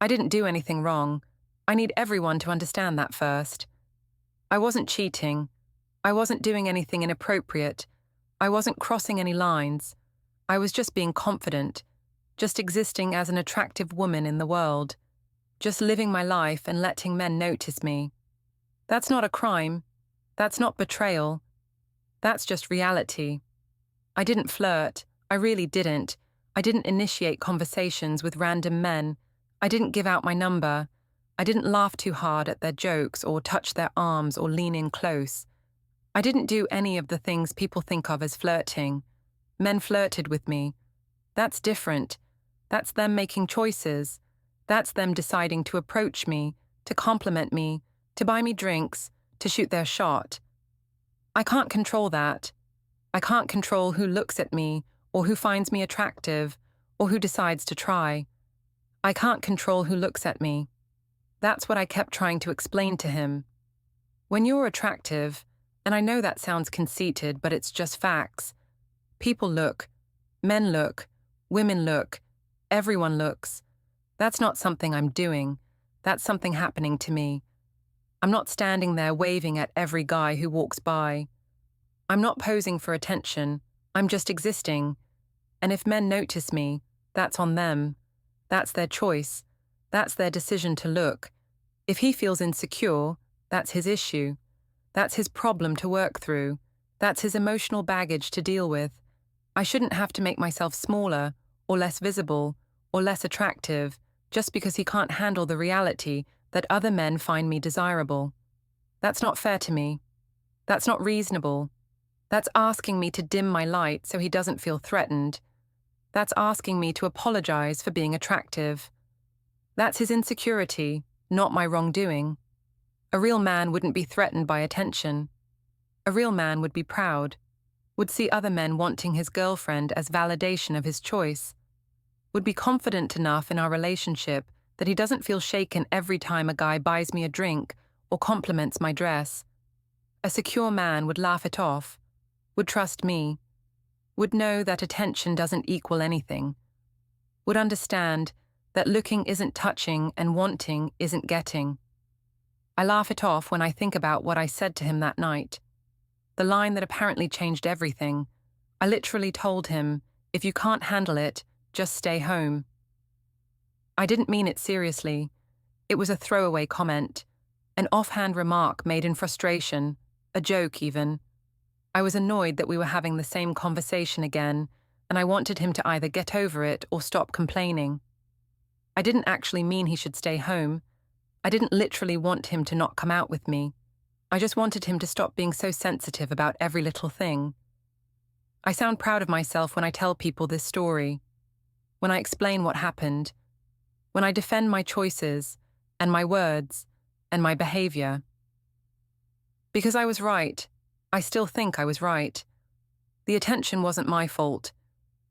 I didn't do anything wrong. I need everyone to understand that first. I wasn't cheating. I wasn't doing anything inappropriate. I wasn't crossing any lines. I was just being confident, just existing as an attractive woman in the world, just living my life and letting men notice me. That's not a crime. That's not betrayal. That's just reality. I didn't flirt. I really didn't. I didn't initiate conversations with random men. I didn't give out my number. I didn't laugh too hard at their jokes or touch their arms or lean in close. I didn't do any of the things people think of as flirting. Men flirted with me. That's different. That's them making choices. That's them deciding to approach me, to compliment me, to buy me drinks, to shoot their shot. I can't control that. I can't control who looks at me, or who finds me attractive, or who decides to try. I can't control who looks at me. That's what I kept trying to explain to him. When you're attractive, and I know that sounds conceited, but it's just facts. People look, men look, women look, everyone looks. That's not something I'm doing. That's something happening to me. I'm not standing there waving at every guy who walks by. I'm not posing for attention. I'm just existing. And if men notice me, that's on them. That's their choice. That's their decision to look. If he feels insecure, that's his issue. That's his problem to work through. That's his emotional baggage to deal with. I shouldn't have to make myself smaller, or less visible, or less attractive, just because he can't handle the reality that other men find me desirable. That's not fair to me. That's not reasonable. That's asking me to dim my light so he doesn't feel threatened. That's asking me to apologize for being attractive. That's his insecurity, not my wrongdoing. A real man wouldn't be threatened by attention. A real man would be proud, would see other men wanting his girlfriend as validation of his choice, would be confident enough in our relationship that he doesn't feel shaken every time a guy buys me a drink or compliments my dress. A secure man would laugh it off, would trust me, would know that attention doesn't equal anything, would understand that looking isn't touching and wanting isn't getting. I laugh it off when I think about what I said to him that night. The line that apparently changed everything. I literally told him, if you can't handle it, just stay home. I didn't mean it seriously. It was a throwaway comment, an offhand remark made in frustration, a joke even. I was annoyed that we were having the same conversation again, and I wanted him to either get over it or stop complaining. I didn't actually mean he should stay home. I didn't literally want him to not come out with me. I just wanted him to stop being so sensitive about every little thing. I sound proud of myself when I tell people this story, when I explain what happened, when I defend my choices and my words and my behavior. Because I was right. I still think I was right. The attention wasn't my fault.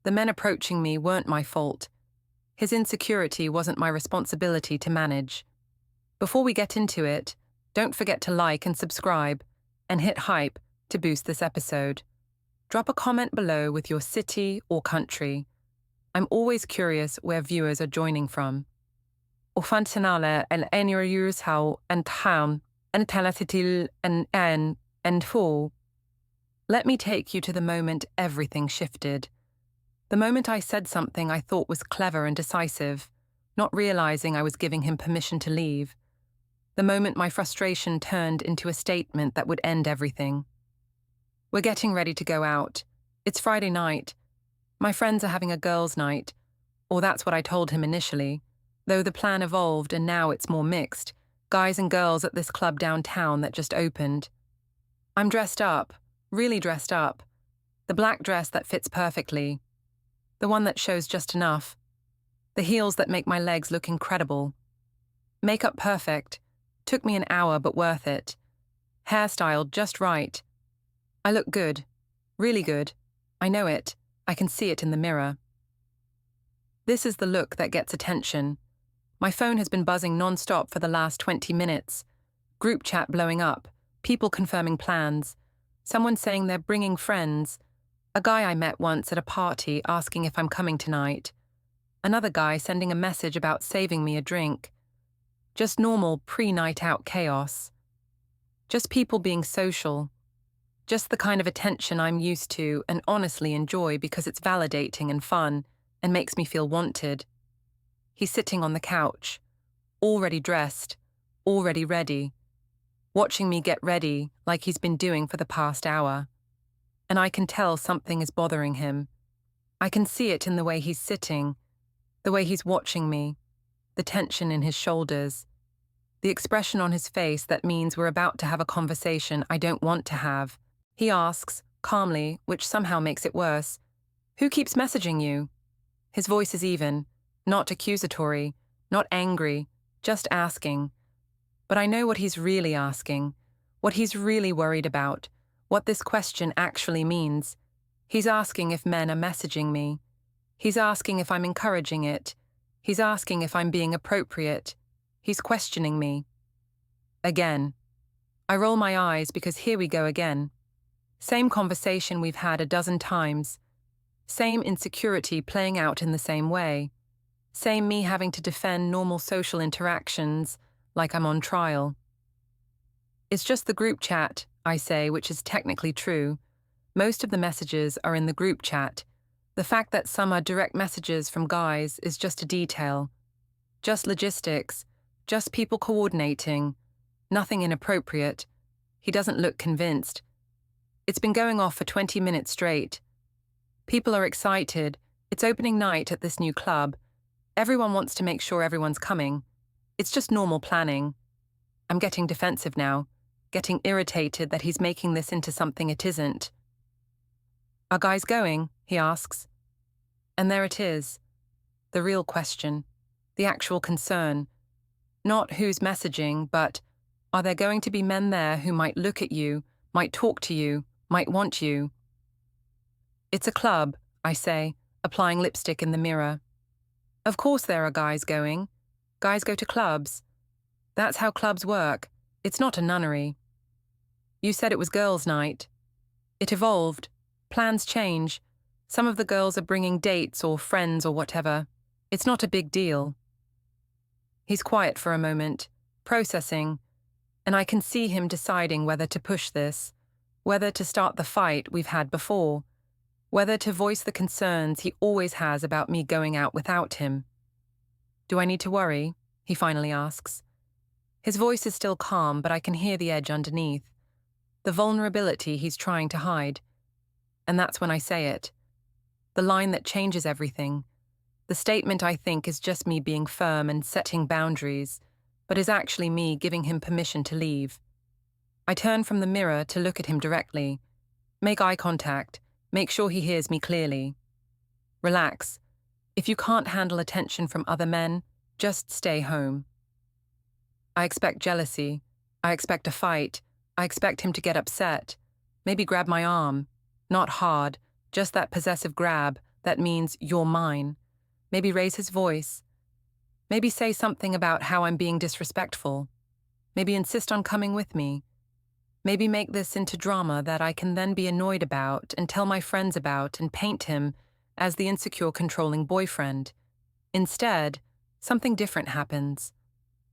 The men approaching me weren't my fault. His insecurity wasn't my responsibility to manage. Before we get into it, don't forget to like and subscribe, and hit hype to boost this episode. Drop a comment below with your city or country. I'm always curious where viewers are joining from. Offhand en enjurshau en ham en telatitil en fall. Let me take you to the moment everything shifted. The moment I said something I thought was clever and decisive, not realizing I was giving him permission to leave. The moment my frustration turned into a statement that would end everything. We're getting ready to go out. It's Friday night. My friends are having a girls' night, or that's what I told him initially, though the plan evolved and now it's more mixed, guys and girls at this club downtown that just opened. I'm dressed up, really dressed up. The black dress that fits perfectly. The one that shows just enough. The heels that make my legs look incredible. Makeup perfect. Took me an hour, but worth it. Hairstyled just right. I look good. Really good. I know it. I can see it in the mirror. This is the look that gets attention. My phone has been buzzing non-stop for the last 20 minutes. Group chat blowing up. People confirming plans. Someone saying they're bringing friends. A guy I met once at a party asking if I'm coming tonight. Another guy sending a message about saving me a drink. Just normal pre-night out chaos. Just people being social. Just the kind of attention I'm used to and honestly enjoy because it's validating and fun and makes me feel wanted. He's sitting on the couch, already dressed, already ready, watching me get ready like he's been doing for the past hour. And I can tell something is bothering him. I can see it in the way he's sitting, the way he's watching me, the tension in his shoulders, the expression on his face that means we're about to have a conversation I don't want to have. He asks, calmly, which somehow makes it worse, "Who keeps messaging you?" His voice is even, not accusatory, not angry, just asking. But I know what he's really asking, what he's really worried about, what this question actually means. He's asking if men are messaging me. He's asking if I'm encouraging it. He's asking if I'm being appropriate. He's questioning me. Again. I roll my eyes because here we go again. Same conversation we've had a dozen times. Same insecurity playing out in the same way. Same me having to defend normal social interactions like I'm on trial. It's just the group chat, I say, which is technically true. Most of the messages are in the group chat. The fact that some are direct messages from guys is just a detail. Just logistics, just people coordinating. Nothing inappropriate. He doesn't look convinced. It's been going off for 20 minutes straight. People are excited. It's opening night at this new club. Everyone wants to make sure everyone's coming. It's just normal planning. I'm getting defensive now, getting irritated that he's making this into something it isn't. "Are guys going?" he asks. And there it is. The real question. The actual concern. Not who's messaging, but are there going to be men there who might look at you, might talk to you, might want you? "It's a club," I say, applying lipstick in the mirror. "Of course there are guys going. Guys go to clubs. That's how clubs work. It's not a nunnery." "You said it was girls' night." "It evolved. Plans change. Some of the girls are bringing dates or friends or whatever. It's not a big deal." He's quiet for a moment, processing, and I can see him deciding whether to push this, whether to start the fight we've had before, whether to voice the concerns he always has about me going out without him. "Do I need to worry?" he finally asks. His voice is still calm, but I can hear the edge underneath, the vulnerability he's trying to hide. And that's when I say it. The line that changes everything. The statement I think is just me being firm and setting boundaries, but is actually me giving him permission to leave. I turn from the mirror to look at him directly, make eye contact, make sure he hears me clearly. "Relax. If you can't handle attention from other men, just stay home." I expect jealousy. I expect a fight. I expect him to get upset. Maybe grab my arm. Not hard, just that possessive grab that means "you're mine." Maybe raise his voice. Maybe say something about how I'm being disrespectful. Maybe insist on coming with me. Maybe make this into drama that I can then be annoyed about and tell my friends about and paint him as the insecure, controlling boyfriend. Instead, something different happens.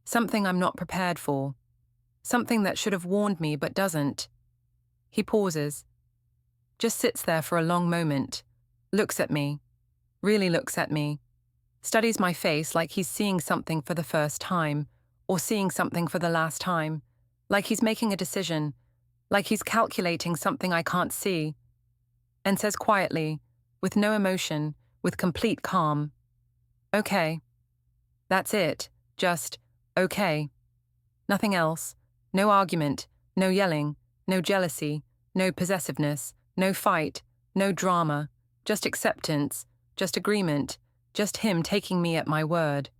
Something I'm not prepared for. Something that should have warned me but doesn't. He pauses. Just sits there for a long moment. Looks at me. Really looks at me. Studies my face like he's seeing something for the first time, or seeing something for the last time. Like he's making a decision. Like he's calculating something I can't see. And says quietly, with no emotion, with complete calm, "Okay." That's it. Just, okay. Nothing else. No argument. No yelling. No jealousy. No possessiveness. No fight. No drama. Just acceptance. Just agreement. Just him taking me at my word.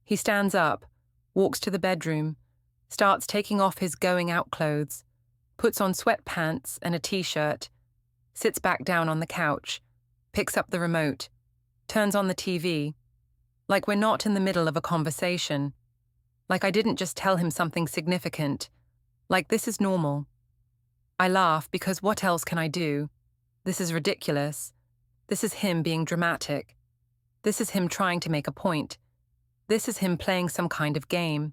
He stands up, walks to the bedroom, starts taking off his going-out clothes, puts on sweatpants and a t-shirt, sits back down on the couch, picks up the remote, turns on the TV, like we're not in the middle of a conversation, like I didn't just tell him something significant, like this is normal. I laugh because what else can I do? This is ridiculous. This is him being dramatic. This is him trying to make a point. This is him playing some kind of game.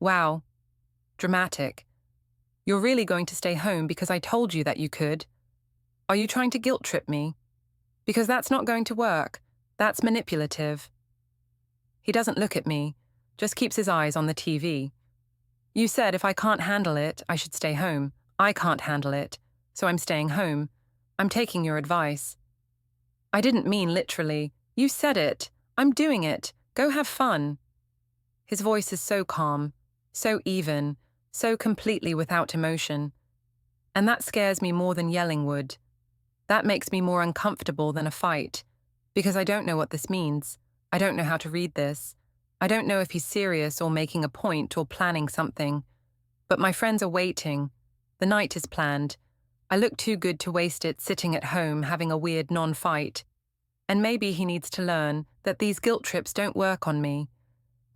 Wow. Dramatic. You're really going to stay home because I told you that you could? Are you trying to guilt trip me? Because that's not going to work. That's manipulative. He doesn't look at me, just keeps his eyes on the TV. You said if I can't handle it, I should stay home. I can't handle it, so I'm staying home. I'm taking your advice. I didn't mean literally. You said it. I'm doing it. Go have fun. His voice is so calm, so even, so completely without emotion. And that scares me more than yelling would. That makes me more uncomfortable than a fight, because I don't know what this means. I don't know how to read this. I don't know if he's serious or making a point or planning something. But my friends are waiting. The night is planned. I look too good to waste it sitting at home having a weird non-fight. And maybe he needs to learn that these guilt trips don't work on me.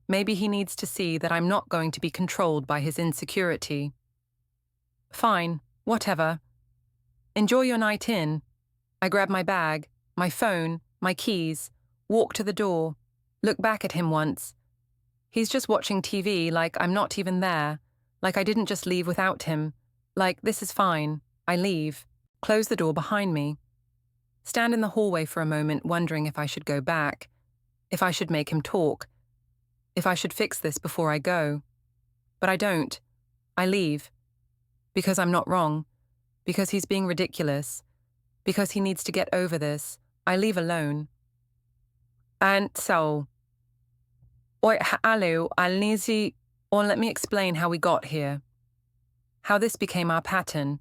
Maybe he needs to see that I'm not going to be controlled by his insecurity. Fine, whatever. Enjoy your night in. I grab my bag, my phone, my keys, walk to the door, look back at him once. He's just watching TV like I'm not even there, like I didn't just leave without him, like this is fine. I leave, close the door behind me. Stand in the hallway for a moment wondering if I should go back, if I should make him talk, if I should fix this before I go. But I don't. I leave. Because I'm not wrong. Because he's being ridiculous. Because he needs to get over this. I leave alone. And so, oi hello, let me explain how we got here. How this became our pattern.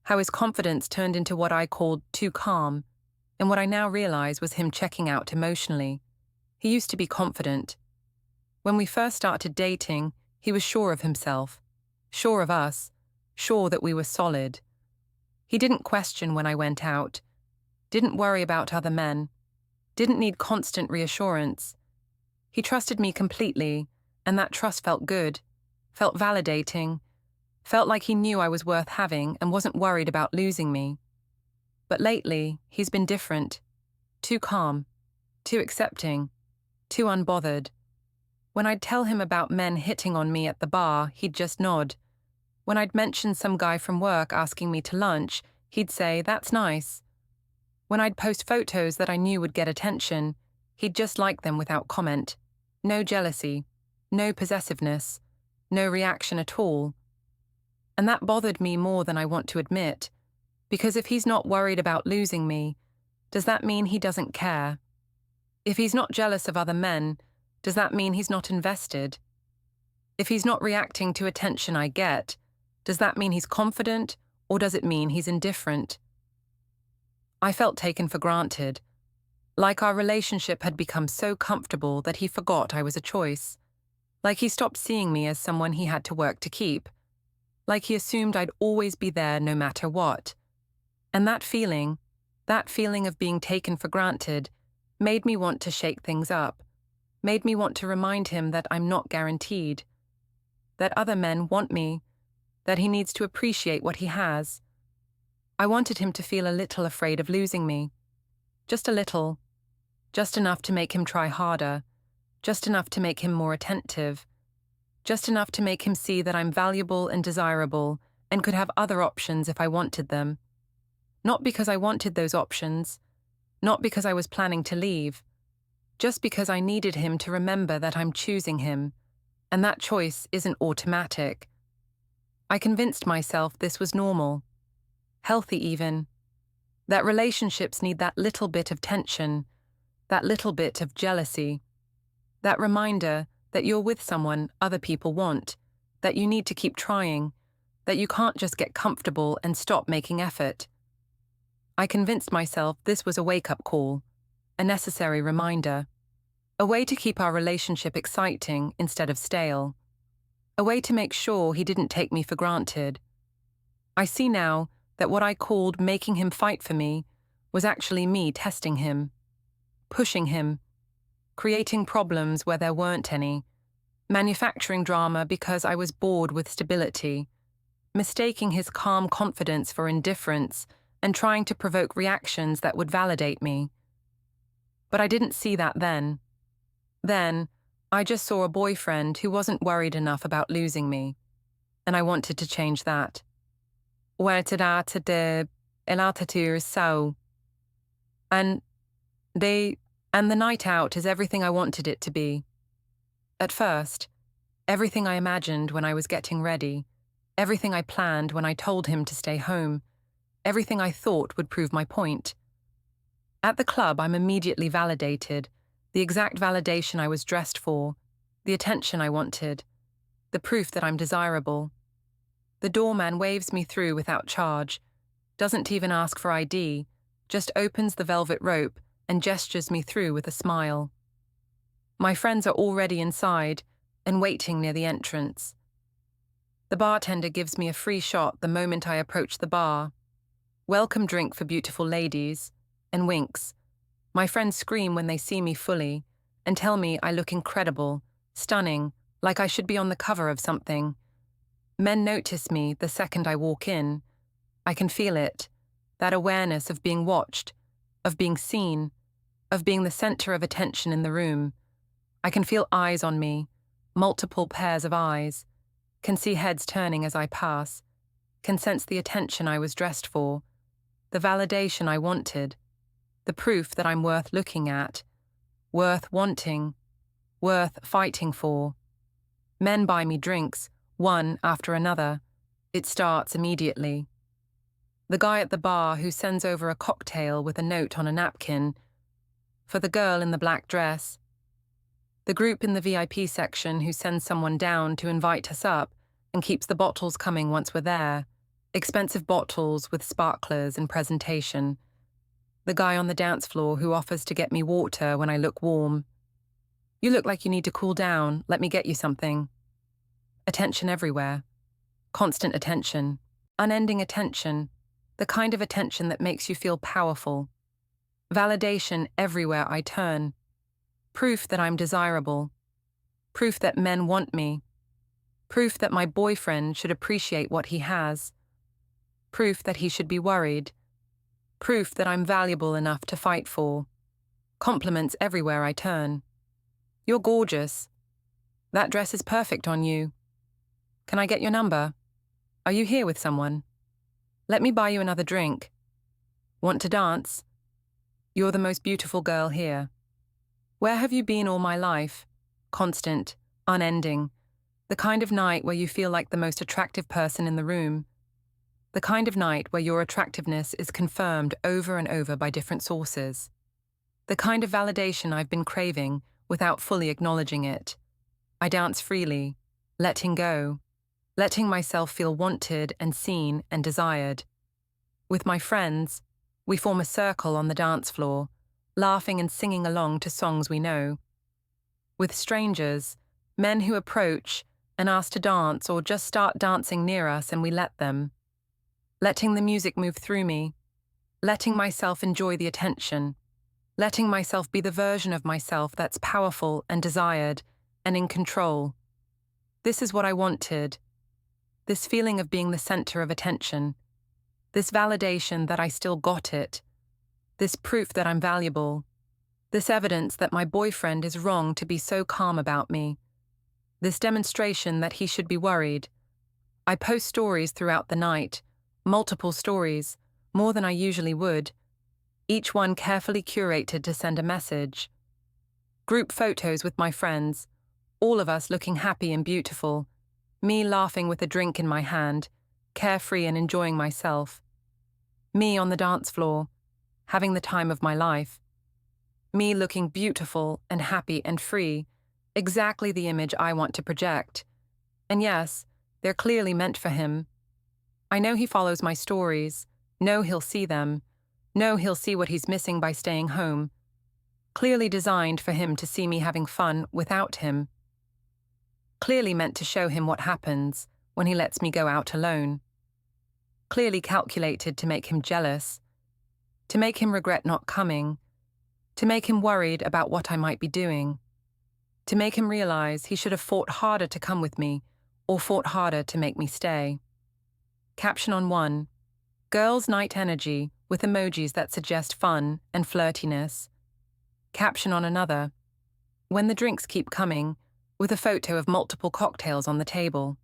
How his confidence turned into what I called too calm, and what I now realize was him checking out emotionally. He used to be confident. When we first started dating, he was sure of himself, sure of us, sure that we were solid. He didn't question when I went out, didn't worry about other men, didn't need constant reassurance. He trusted me completely, and that trust felt good, felt validating, felt like he knew I was worth having and wasn't worried about losing me. But lately, he's been different. Too calm, too accepting, too unbothered. When I'd tell him about men hitting on me at the bar, he'd just nod. When I'd mention some guy from work asking me to lunch, he'd say, "That's nice." When I'd post photos that I knew would get attention, he'd just like them without comment. No jealousy, no possessiveness, no reaction at all. And that bothered me more than I want to admit, because if he's not worried about losing me, does that mean he doesn't care? If he's not jealous of other men, does that mean he's not invested? If he's not reacting to attention I get, does that mean he's confident, or does it mean he's indifferent? I felt taken for granted, like our relationship had become so comfortable that he forgot I was a choice, like he stopped seeing me as someone he had to work to keep, like he assumed I'd always be there no matter what. And that feeling of being taken for granted, made me want to shake things up, made me want to remind him that I'm not guaranteed, that other men want me, that he needs to appreciate what he has. I wanted him to feel a little afraid of losing me. Just a little. Just enough to make him try harder. Just enough to make him more attentive. Just enough to make him see that I'm valuable and desirable and could have other options if I wanted them. Not because I wanted those options. Not because I was planning to leave. Just because I needed him to remember that I'm choosing him, and that choice isn't automatic. I convinced myself this was normal. Healthy even. That relationships need that little bit of tension, that little bit of jealousy. That reminder that you're with someone other people want, that you need to keep trying, that you can't just get comfortable and stop making effort. I convinced myself this was a wake-up call, a necessary reminder, a way to keep our relationship exciting instead of stale, a way to make sure he didn't take me for granted. I see now that what I called making him fight for me was actually me testing him, pushing him, creating problems where there weren't any, manufacturing drama because I was bored with stability, mistaking his calm confidence for indifference and trying to provoke reactions that would validate me. But I didn't see that then. Then, I just saw a boyfriend who wasn't worried enough about losing me, and I wanted to change that. And they and the night out is everything I wanted it to be. At first, everything I imagined when I was getting ready, everything I planned when I told him to stay home, everything I thought would prove my point. At the club, I'm immediately validated, the exact validation I was dressed for, the attention I wanted, the proof that I'm desirable. The doorman waves me through without charge, doesn't even ask for ID, just opens the velvet rope and gestures me through with a smile. My friends are already inside and waiting near the entrance. The bartender gives me a free shot the moment I approach the bar. Welcome drink for beautiful ladies, and winks. My friends scream when they see me fully and tell me I look incredible, stunning, like I should be on the cover of something. Men notice me the second I walk in. I can feel it, that awareness of being watched, of being seen, of being the center of attention in the room. I can feel eyes on me, multiple pairs of eyes, can see heads turning as I pass, can sense the attention I was dressed for, the validation I wanted, the proof that I'm worth looking at, worth wanting, worth fighting for. Men buy me drinks, one after another. It starts immediately. The guy at the bar who sends over a cocktail with a note on a napkin. For the girl in the black dress. The group in the VIP section who sends someone down to invite us up and keeps the bottles coming once we're there. Expensive bottles with sparklers and presentation. The guy on the dance floor who offers to get me water when I look warm. You look like you need to cool down, let me get you something. Attention everywhere. Constant attention. Unending attention. The kind of attention that makes you feel powerful. Validation everywhere I turn. Proof that I'm desirable. Proof that men want me. Proof that my boyfriend should appreciate what he has. Proof that he should be worried. Proof that I'm valuable enough to fight for. Compliments everywhere I turn. You're gorgeous. That dress is perfect on you. Can I get your number? Are you here with someone? Let me buy you another drink. Want to dance? You're the most beautiful girl here. Where have you been all my life? Constant, unending. The kind of night where you feel like the most attractive person in the room. The kind of night where your attractiveness is confirmed over and over by different sources. The kind of validation I've been craving without fully acknowledging it. I dance freely, letting go, letting myself feel wanted and seen and desired. With my friends, we form a circle on the dance floor, laughing and singing along to songs we know. With strangers, men who approach and ask to dance or just start dancing near us and we let them. Letting the music move through me, letting myself enjoy the attention, letting myself be the version of myself that's powerful and desired and in control. This is what I wanted. This feeling of being the center of attention. This validation that I still got it. This proof that I'm valuable. This evidence that my boyfriend is wrong to be so calm about me. This demonstration that he should be worried. I post stories throughout the night, multiple stories, more than I usually would, each one carefully curated to send a message. Group photos with my friends, all of us looking happy and beautiful, me laughing with a drink in my hand, carefree and enjoying myself. Me on the dance floor, having the time of my life. Me looking beautiful and happy and free, exactly the image I want to project. And yes, they're clearly meant for him. I know he follows my stories, know he'll see them, know he'll see what he's missing by staying home. Clearly designed for him to see me having fun without him. Clearly meant to show him what happens when he lets me go out alone. Clearly calculated to make him jealous, to make him regret not coming, to make him worried about what I might be doing, to make him realize he should have fought harder to come with me or fought harder to make me stay. Caption on 1. Girls' night energy with emojis that suggest fun and flirtiness. Caption on another. When the drinks keep coming, with a photo of multiple cocktails on the table.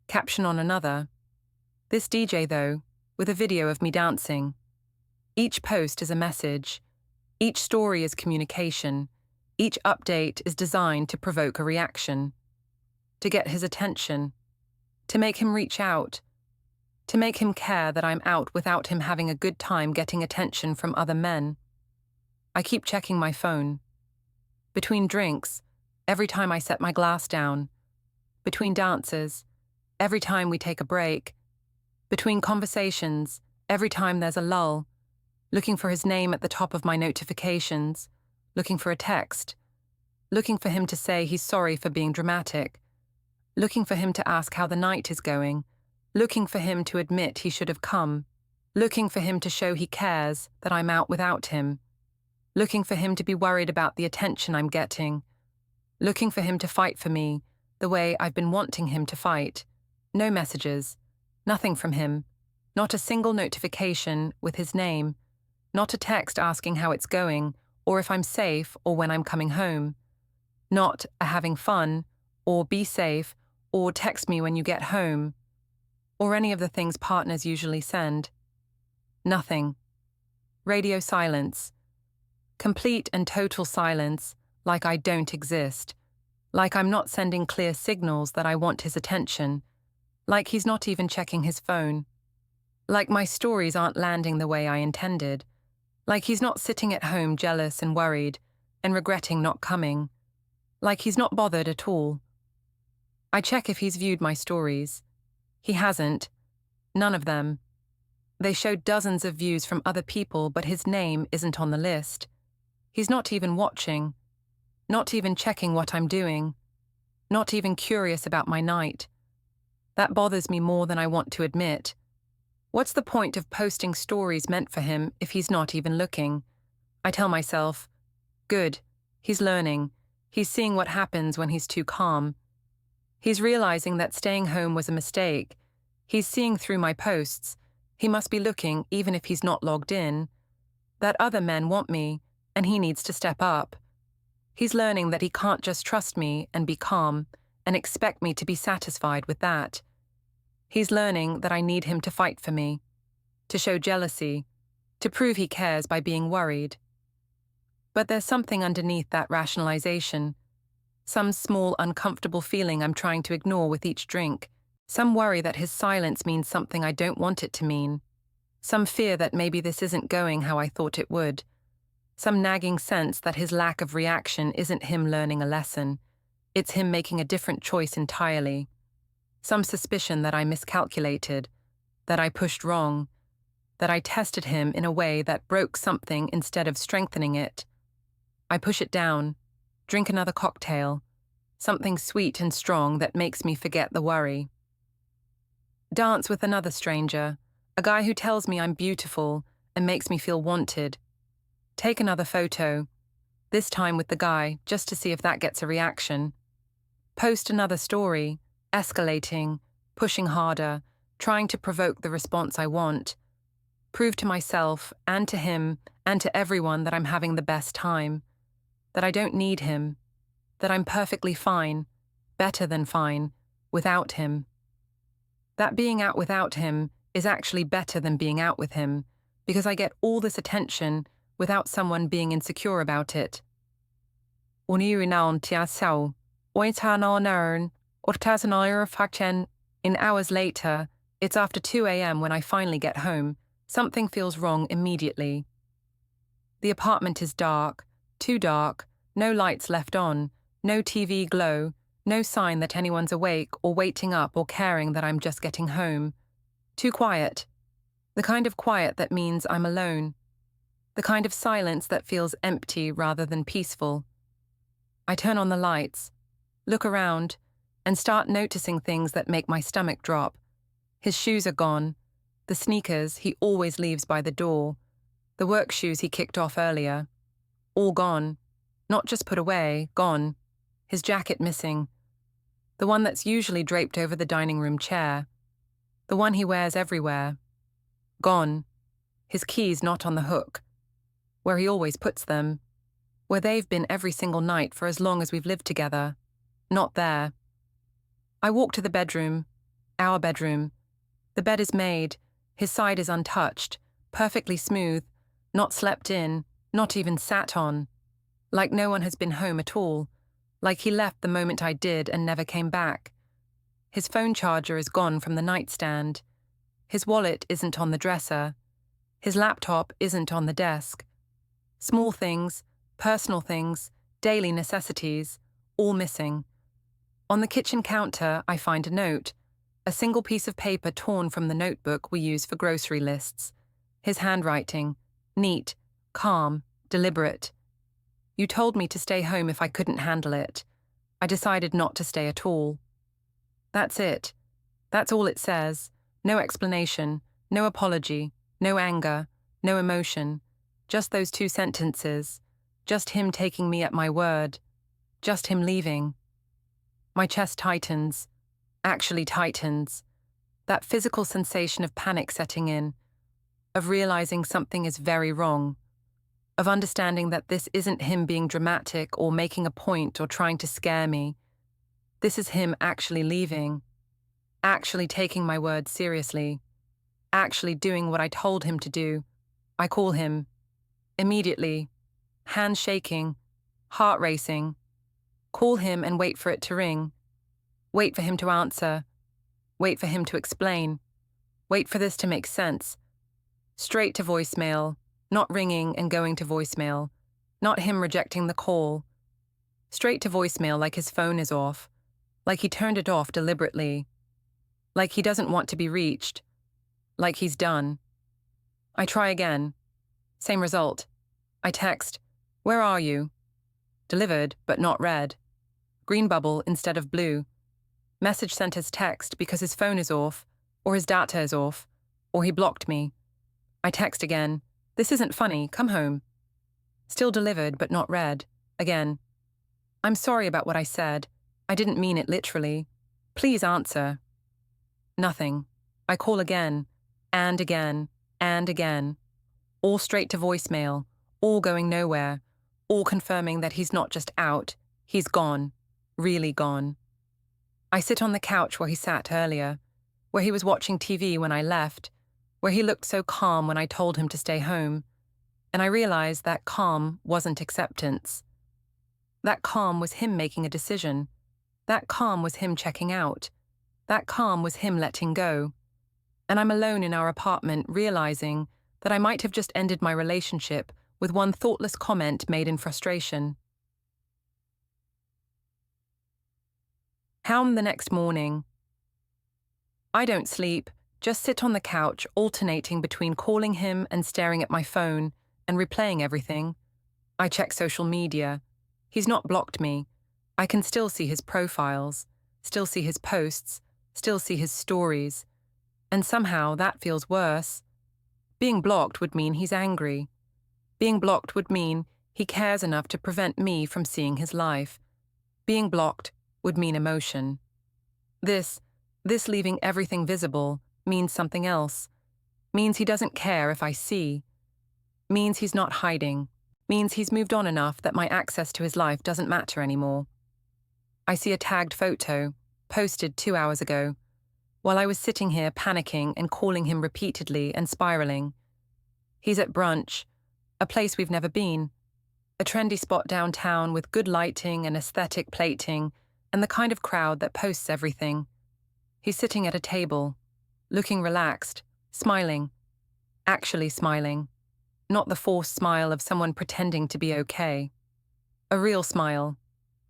Caption on another. This DJ, though, with a video of me dancing. Each post is a message. Each story is communication. Each update is designed to provoke a reaction. To get his attention. To make him reach out. To make him care that I'm out without him having a good time getting attention from other men. I keep checking my phone. Between drinks, every time I set my glass down. Between dances, every time we take a break. Between conversations, every time there's a lull. Looking for his name at the top of my notifications. Looking for a text. Looking for him to say he's sorry for being dramatic. Looking for him to ask how the night is going. Looking for him to admit he should have come. Looking for him to show he cares that I'm out without him. Looking for him to be worried about the attention I'm getting. Looking for him to fight for me the way I've been wanting him to fight. No messages. Nothing from him. Not a single notification with his name. Not a text asking how it's going, or if I'm safe, or when I'm coming home. Not a having fun, or be safe, or text me when you get home. Or any of the things partners usually send. Nothing. Radio silence. Complete and total silence, like I don't exist. Like I'm not sending clear signals that I want his attention. Like he's not even checking his phone. Like my stories aren't landing the way I intended. Like he's not sitting at home jealous and worried and regretting not coming. Like he's not bothered at all. I check if he's viewed my stories. He hasn't. None of them. They showed dozens of views from other people, but his name isn't on the list. He's not even watching. Not even checking what I'm doing. Not even curious about my night. That bothers me more than I want to admit. What's the point of posting stories meant for him if he's not even looking? I tell myself, good, he's learning. He's seeing what happens when he's too calm. He's realizing that staying home was a mistake. He's seeing through my posts. He must be looking even if he's not logged in. That other men want me, and he needs to step up. He's learning that he can't just trust me and be calm and expect me to be satisfied with that. He's learning that I need him to fight for me, to show jealousy, to prove he cares by being worried. But there's something underneath that rationalization. Some small, uncomfortable feeling I'm trying to ignore with each drink. Some worry that his silence means something I don't want it to mean. Some fear that maybe this isn't going how I thought it would. Some nagging sense that his lack of reaction isn't him learning a lesson. It's him making a different choice entirely. Some suspicion that I miscalculated, that I pushed wrong, that I tested him in a way that broke something instead of strengthening it. I push it down, drink another cocktail, something sweet and strong that makes me forget the worry. Dance with another stranger, a guy who tells me I'm beautiful and makes me feel wanted. Take another photo, this time with the guy, just to see if that gets a reaction. Post another story, escalating, pushing harder, trying to provoke the response I want. Prove to myself and to him and to everyone that I'm having the best time, that I don't need him, that I'm perfectly fine, better than fine, without him. That being out without him is actually better than being out with him, because I get all this attention without someone being insecure about it. In hours later, it's after 2 a.m. when I finally get home. Something feels wrong immediately. The apartment is dark, too dark, no lights left on, no TV glow, no sign that anyone's awake or waiting up or caring that I'm just getting home. Too quiet. The kind of quiet that means I'm alone. The kind of silence that feels empty rather than peaceful. I turn on the lights, look around, and start noticing things that make my stomach drop. His shoes are gone. The sneakers he always leaves by the door. The work shoes he kicked off earlier. All gone. Not just put away, gone. His jacket missing. The one that's usually draped over the dining room chair. The one he wears everywhere. Gone. His keys not on the hook. Where he always puts them. where they've been every single night for as long as we've lived together. Not there. I walk to the bedroom, our bedroom. The bed is made, his side is untouched, perfectly smooth, not slept in, not even sat on. Like no one has been home at all, like he left the moment I did and never came back. His phone charger is gone from the nightstand. His wallet isn't on the dresser. His laptop isn't on the desk. Small things, personal things, daily necessities, all missing. On the kitchen counter, I find a note, a single piece of paper torn from the notebook we use for grocery lists. His handwriting, neat, calm, deliberate. You told me to stay home if I couldn't handle it. I decided not to stay at all. That's it. That's all it says. No explanation, no apology, no anger, no emotion. Just those 2 sentences. Just him taking me at my word. Just him leaving. My chest tightens. Actually tightens. That physical sensation of panic setting in. Of realizing something is very wrong. Of understanding that this isn't him being dramatic or making a point or trying to scare me. This is him actually leaving. Actually taking my words seriously. Actually doing what I told him to do. I call him. Immediately. Hands shaking. Heart racing. Call him and wait for it to ring. Wait for him to answer. Wait for him to explain. Wait for this to make sense. Straight to voicemail. Not ringing and going to voicemail. Not him rejecting the call. Straight to voicemail like his phone is off. Like he turned it off deliberately. Like he doesn't want to be reached. Like he's done. I try again. Same result. I text, "Where are you?" Delivered, but not read. Green bubble instead of blue. Message sent as text because his phone is off, or his data is off, or he blocked me. I text again. "This isn't funny, come home." Still delivered, but not read. Again. "I'm sorry about what I said. I didn't mean it literally. Please answer." Nothing. I call again, and again, and again. All straight to voicemail, all going nowhere, all confirming that he's not just out, he's gone, really gone. I sit on the couch where he sat earlier, where he was watching TV when I left, where he looked so calm when I told him to stay home, and I realized that calm wasn't acceptance. That calm was him making a decision. That calm was him checking out. That calm was him letting go. And I'm alone in our apartment realizing that I might have just ended my relationship with one thoughtless comment made in frustration. Home the next morning. I don't sleep, just sit on the couch alternating between calling him and staring at my phone and replaying everything. I check social media. He's not blocked me. I can still see his profiles, still see his posts, still see his stories. And somehow that feels worse. Being blocked would mean he's angry. Being blocked would mean he cares enough to prevent me from seeing his life. Being blocked would mean emotion. This leaving everything visible means something else. Means he doesn't care if I see. Means he's not hiding. Means he's moved on enough that my access to his life doesn't matter anymore. I see a tagged photo, posted 2 hours ago, while I was sitting here panicking and calling him repeatedly and spiraling. He's at brunch, a place we've never been, a trendy spot downtown with good lighting and aesthetic plating and the kind of crowd that posts everything. He's sitting at a table, looking relaxed, smiling, actually smiling, not the forced smile of someone pretending to be okay. A real smile,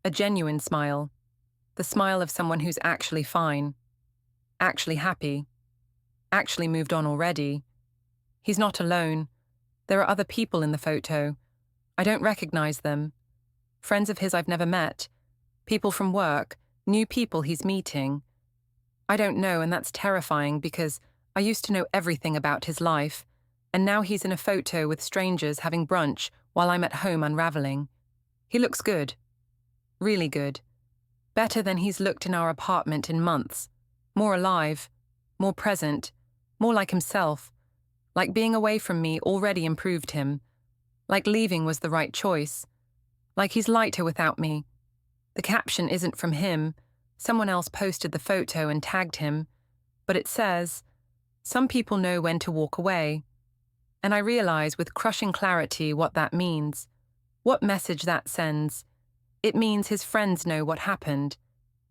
a genuine smile, the smile of someone who's actually fine, actually happy, actually moved on already. He's not alone. There are other people in the photo. I don't recognize them. Friends of his I've never met. People from work, new people he's meeting. I don't know, and that's terrifying because I used to know everything about his life, and now he's in a photo with strangers having brunch while I'm at home unraveling. He looks good. Really good. Better than he's looked in our apartment in months. More alive. More present. More like himself. Like being away from me already improved him. Like leaving was the right choice. Like he's lighter without me. The caption isn't from him. Someone else posted the photo and tagged him. But it says, "Some people know when to walk away." And I realize with crushing clarity what that means. What message that sends. It means his friends know what happened.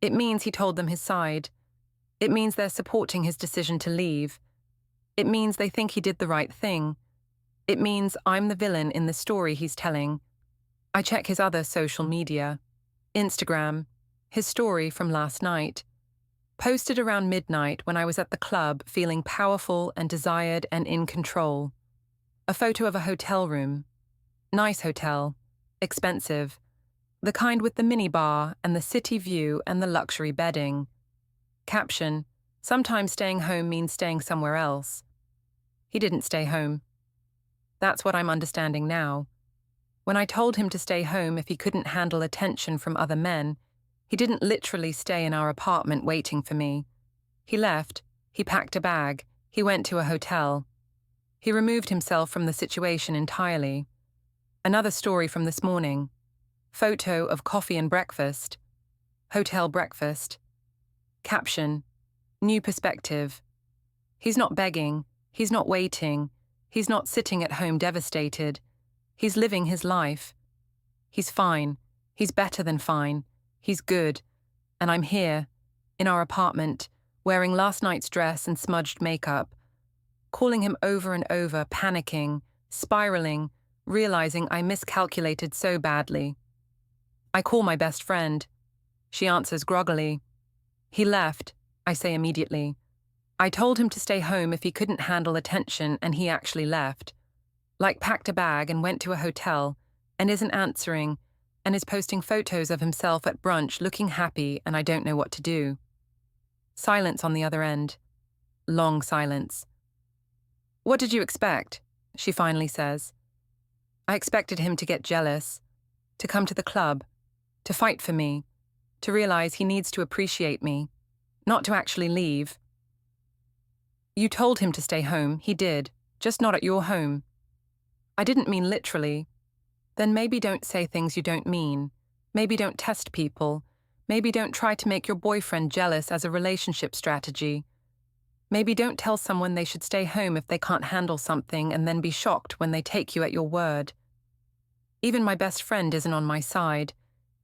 It means he told them his side. It means they're supporting his decision to leave. It means they think he did the right thing. It means I'm the villain in the story he's telling. I check his other social media. Instagram, his story from last night. Posted around midnight when I was at the club feeling powerful and desired and in control. A photo of a hotel room. Nice hotel. Expensive. The kind with the minibar and the city view and the luxury bedding. Caption, "Sometimes staying home means staying somewhere else." He didn't stay home. That's what I'm understanding now. When I told him to stay home if he couldn't handle attention from other men, he didn't literally stay in our apartment waiting for me. He left, he packed a bag, he went to a hotel. He removed himself from the situation entirely. Another story from this morning. Photo of coffee and breakfast. Hotel breakfast. Caption, "New perspective." He's not begging, he's not waiting, he's not sitting at home devastated. He's living his life. He's fine, he's better than fine, he's good. And I'm here, in our apartment, wearing last night's dress and smudged makeup, calling him over and over, panicking, spiraling, realizing I miscalculated so badly. I call my best friend. She answers groggily. He left, I say immediately. I told him to stay home if he couldn't handle attention, and he actually left. Like packed a bag and went to a hotel, and isn't answering, and is posting photos of himself at brunch looking happy, and I don't know what to do. Silence on the other end. Long silence. "What did you expect?" she finally says. I expected him to get jealous, to come to the club, to fight for me, to realize he needs to appreciate me, not to actually leave. "You told him to stay home, he did, just not at your home." I didn't mean literally. Then maybe don't say things you don't mean. Maybe don't test people. Maybe don't try to make your boyfriend jealous as a relationship strategy. Maybe don't tell someone they should stay home if they can't handle something and then be shocked when they take you at your word. Even my best friend isn't on my side.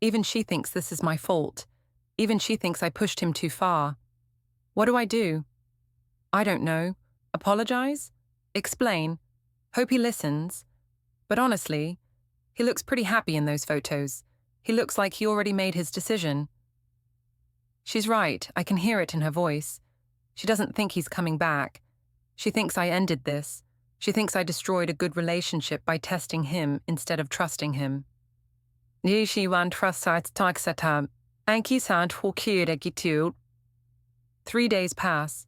Even she thinks this is my fault. Even she thinks I pushed him too far. What do I do? I don't know. Apologize? Explain? Hope he listens. But honestly, he looks pretty happy in those photos. He looks like he already made his decision. She's right, I can hear it in her voice. She doesn't think he's coming back. She thinks I ended this. She thinks I destroyed a good relationship by testing him instead of trusting him. 3 days pass.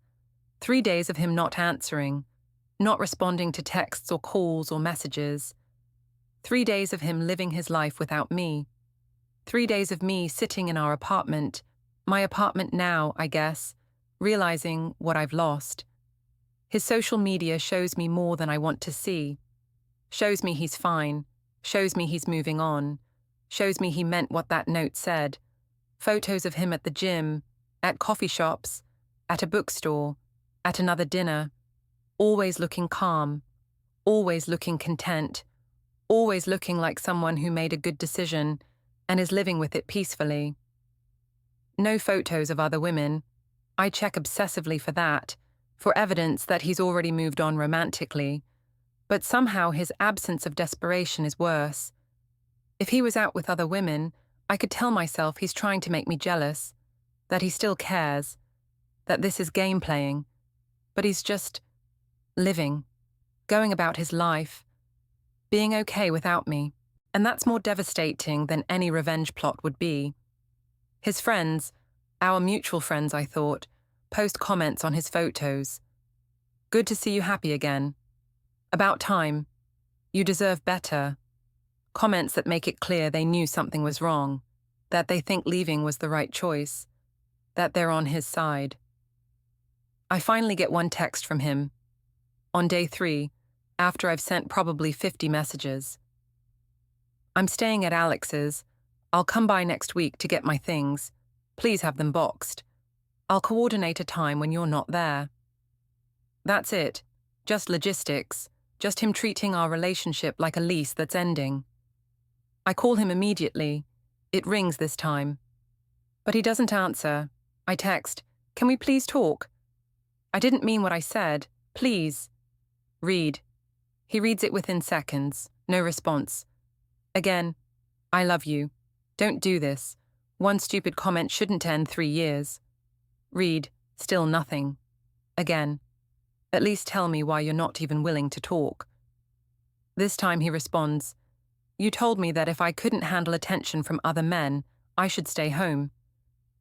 3 days of him not answering, not responding to texts or calls or messages. 3 days of him living his life without me. 3 days of me sitting in our apartment, my apartment now, I guess, realizing what I've lost. His social media shows me more than I want to see. Shows me he's fine. Shows me he's moving on. Shows me he meant what that note said. Photos of him at the gym, at coffee shops, at a bookstore, at another dinner. Always looking calm. Always looking content. Always looking like someone who made a good decision and is living with it peacefully. No photos of other women. I check obsessively for that, for evidence that he's already moved on romantically. But somehow his absence of desperation is worse. If he was out with other women, I could tell myself he's trying to make me jealous, that he still cares, that this is game playing. But he's just living, going about his life, being okay without me. And that's more devastating than any revenge plot would be. His friends, our mutual friends, I thought, post comments on his photos. Good to see you happy again. About time. You deserve better. Comments that make it clear they knew something was wrong, that they think leaving was the right choice, that they're on his side. I finally get one text from him. On day 3, after I've sent probably 50 messages. I'm staying at Alex's. I'll come by next week to get my things. Please have them boxed. I'll coordinate a time when you're not there. That's it. Just logistics. Just him treating our relationship like a lease that's ending. I call him immediately. It rings this time. But he doesn't answer. I text, "Can we please talk?" I didn't mean what I said. Please. Read. He reads it within seconds. No response. Again, "I love you. Don't do this. One stupid comment shouldn't end 3 years." Read. Still nothing. Again, "At least tell me why you're not even willing to talk." This time he responds, "You told me that if I couldn't handle attention from other men, I should stay home.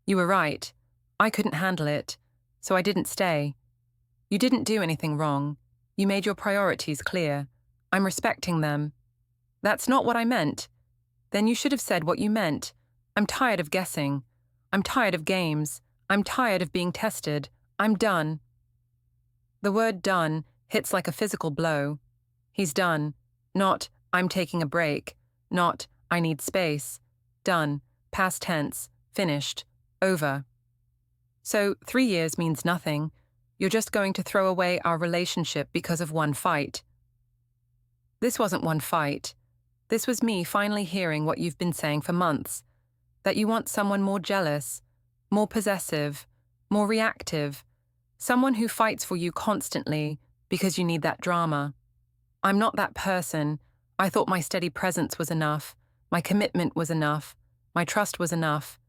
You were right. I couldn't handle it, so I didn't stay. You didn't do anything wrong. You made your priorities clear. I'm respecting them." "That's not what I meant." "Then you should have said what you meant. I'm tired of guessing. I'm tired of games. I'm tired of being tested. I'm done." The word done hits like a physical blow. He's done. Not, "I'm taking a break." Not, "I need space." Done. Past tense. Finished. Over. So 3 years means nothing. You're just going to throw away our relationship because of one fight. This wasn't one fight. This was me finally hearing what you've been saying for months. That you want someone more jealous, more possessive, more reactive. Someone who fights for you constantly because you need that drama. I'm not that person. I thought my steady presence was enough. My commitment was enough. My trust was enough.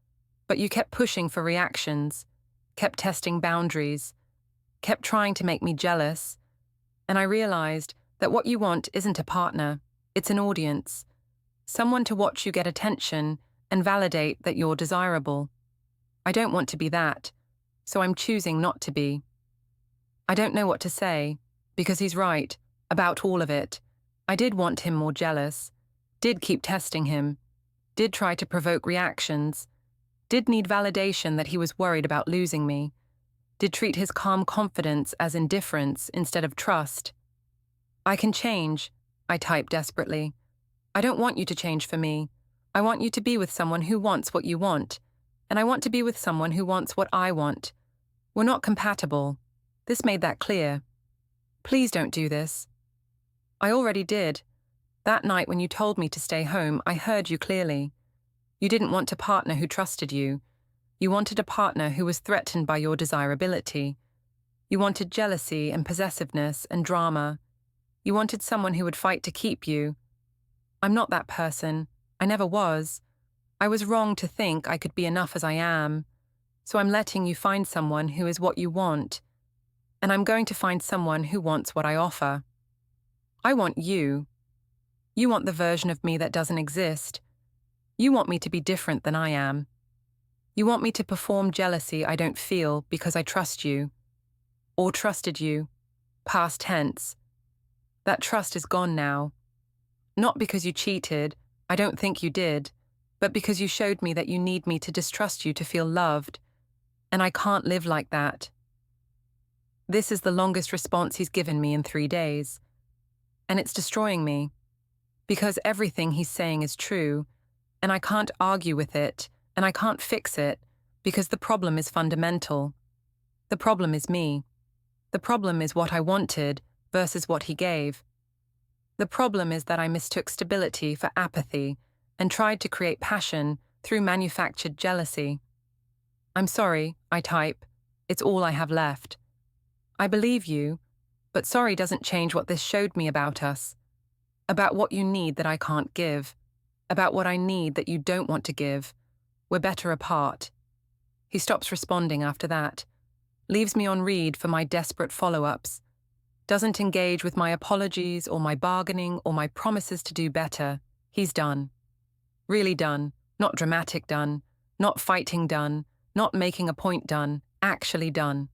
But you kept pushing for reactions, kept testing boundaries, kept trying to make me jealous. And I realized that what you want isn't a partner, it's an audience. Someone to watch you get attention and validate that you're desirable. I don't want to be that, so I'm choosing not to be. I don't know what to say, because he's right, about all of it. I did want him more jealous, did keep testing him, did try to provoke reactions, did need validation that he was worried about losing me, did treat his calm confidence as indifference instead of trust. "I can change," I typed desperately. "I don't want you to change for me. I want you to be with someone who wants what you want, and I want to be with someone who wants what I want. We're not compatible. This made that clear. Please don't do this." I already did. That night when you told me to stay home, I heard you clearly. You didn't want a partner who trusted you. You wanted a partner who was threatened by your desirability. You wanted jealousy and possessiveness and drama. You wanted someone who would fight to keep you. I'm not that person. I never was. I was wrong to think I could be enough as I am. So I'm letting you find someone who is what you want. And I'm going to find someone who wants what I offer. I want you. You want the version of me that doesn't exist. You want me to be different than I am. You want me to perform jealousy I don't feel because I trust you. Or trusted you. Past tense. That trust is gone now. Not because you cheated, I don't think you did, but because you showed me that you need me to distrust you to feel loved. And I can't live like that. This is the longest response he's given me in 3 days. And it's destroying me. Because everything he's saying is true, and I can't argue with it, and I can't fix it, because the problem is fundamental. The problem is me. The problem is what I wanted versus what he gave. The problem is that I mistook stability for apathy and tried to create passion through manufactured jealousy. I'm sorry, I type. It's all I have left. I believe you, but sorry doesn't change what this showed me about us. About what you need that I can't give. About what I need that you don't want to give. We're better apart. He stops responding after that. Leaves me on read for my desperate follow-ups. Doesn't engage with my apologies or my bargaining or my promises to do better. He's done. Really done. Not dramatic done. Not fighting done. Not making a point done. Actually done.